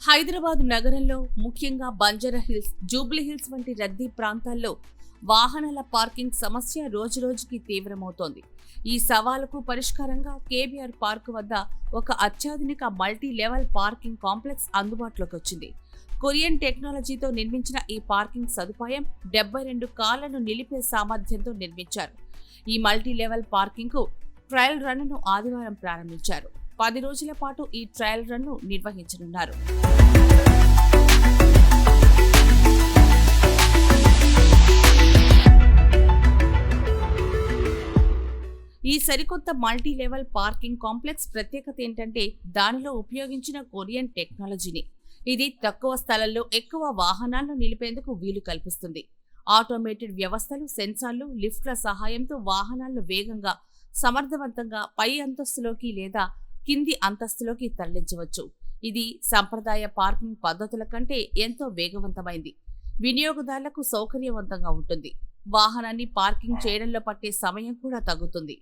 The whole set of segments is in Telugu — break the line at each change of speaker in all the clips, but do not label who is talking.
హైదరాబాద్ నగరంలో ముఖ్యంగా బంజారాహిల్స్, జూబ్లీహిల్స్ వంటి రద్దీ ప్రాంతాల్లో వాహనాల పార్కింగ్ సమస్య రోజురోజుకి తీవ్రమవుతోంది. ఈ సవాలుకు పరిష్కారంగా కేబీఆర్ పార్క్ వద్ద ఒక అత్యాధునిక మల్టీ లెవెల్ పార్కింగ్ కాంప్లెక్స్ అందుబాటులోకి వచ్చింది. కొరియన్ టెక్నాలజీతో నిర్మించిన ఈ పార్కింగ్ సదుపాయం 72 కార్లను నిలిపే సామర్థ్యంతో నిర్మించారు. ఈ మల్టీ లెవెల్ పార్కింగ్ కు ట్రయల్ రన్ను ఆదివారం ప్రారంభించారు. 10 రోజుల పాటు ఈ ట్రయల్ రన్ను నిర్వహించనున్నారు. ఈ సరికొత్త మల్టీ లెవెల్ పార్కింగ్ కాంప్లెక్స్ ప్రత్యేకత ఏంటంటే దానిలో ఉపయోగించిన కొరియన్ టెక్నాలజీని. ఇది తక్కువ స్థలంలో ఎక్కువ వాహనాలను నిలిపేందుకు వీలు కల్పిస్తుంది. ఆటోమేటెడ్ వ్యవస్థలు, సెన్సార్లు, లిఫ్ట్ల సహాయంతో వాహనాలను వేగంగా, సమర్థవంతంగా పై అంతస్తులోకి లేదా కింది అంతస్తులోకి తరలించవచ్చు. ఇది సంప్రదాయ పార్కింగ్ పద్ధతుల కంటే ఎంతో వేగవంతమైంది. వినియోగదారులకు సౌకర్యవంతంగా ఉంటుంది. వాహనాన్ని పార్కింగ్ చేయడంలో పట్టే సమయం కూడా తగ్గుతుంది.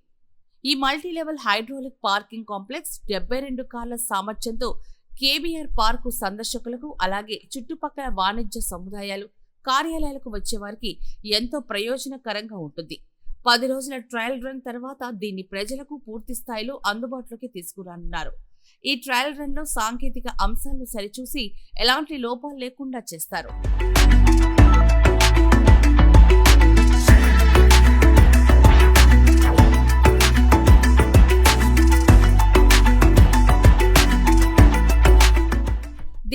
ఈ multi level hydraulic parking complex 72 కార్ల సామర్థ్యంతో కేబీఆర్ పార్కు సందర్శకులకు, అలాగే చుట్టుపక్కల వాణిజ్య సముదాయాలు, కార్యాలయాలకు వచ్చేవారికి ఎంతో ప్రయోజనకరంగా ఉంటుంది. 10 రోజుల ట్రయల్ రన్ తర్వాత దీన్ని ప్రజలకు పూర్తి స్థాయిలో అందుబాటులోకి తీసుకురానున్నారు. ఈ ట్రయల్ రన్ లో సాంకేతిక అంశాలను సరిచూసి ఎలాంటి లోపాలు లేకుండా చేస్తారు.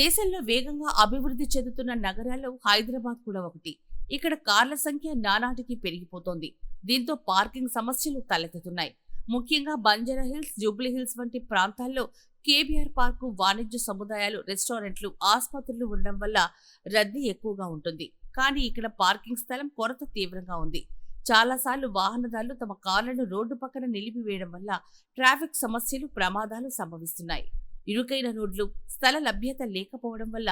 దేశంలో వేగంగా అభివృద్ధి చెందుతున్న నగరాల్లో హైదరాబాద్ కూడా ఒకటి. ఇక్కడ కార్ల సంఖ్య నానాటికి పెరిగిపోతోంది. దీంతో పార్కింగ్ సమస్యలు తలెత్తుతున్నాయి. ముఖ్యంగా బంజారాహిల్స్, జూబ్లీహిల్స్ వంటి ప్రాంతాల్లో కేబీఆర్ పార్కు వాణిజ్య సముదాయాలు, రెస్టారెంట్లు, ఆసుపత్రులు ఉండడం వల్ల రద్దీ ఎక్కువగా ఉంటుంది. కానీ ఇక్కడ పార్కింగ్ స్థలం కొరత తీవ్రంగా ఉంది. చాలాసార్లు వాహనదారులు తమ కార్లను రోడ్డు పక్కన నిలిపివేయడం వల్ల ట్రాఫిక్ సమస్యలు, ప్రమాదాలు సంభవిస్తున్నాయి. ఇరుకైన రోడ్లు, స్థల లభ్యత లేకపోవడం వల్ల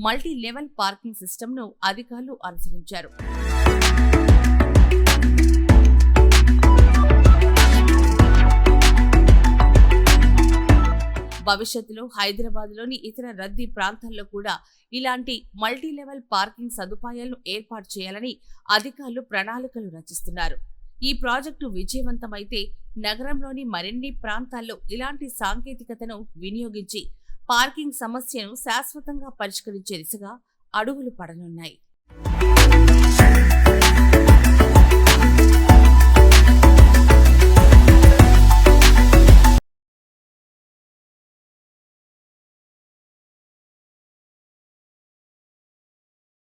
మల్టీ లెవెల్ పార్కింగ్ సిస్టమ్ను అధికారులు అనుసరించారు. భవిష్యత్తులో హైదరాబాద్లోని ఇతర రద్దీ ప్రాంతాల్లో కూడా ఇలాంటి మల్టీ లెవెల్ పార్కింగ్ సదుపాయాలను ఏర్పాటు చేయాలని అధికారులు ప్రణాళికలు రచిస్తున్నారు. ఈ ప్రాజెక్టు విజయవంతమైతే నగరంలోని మరిన్ని ప్రాంతాల్లో ఇలాంటి సాంకేతికతను వినియోగించి పార్కింగ్ సమస్యను శాశ్వతంగా పరిష్కరించే దిశగా అడుగులు పడనున్నాయి.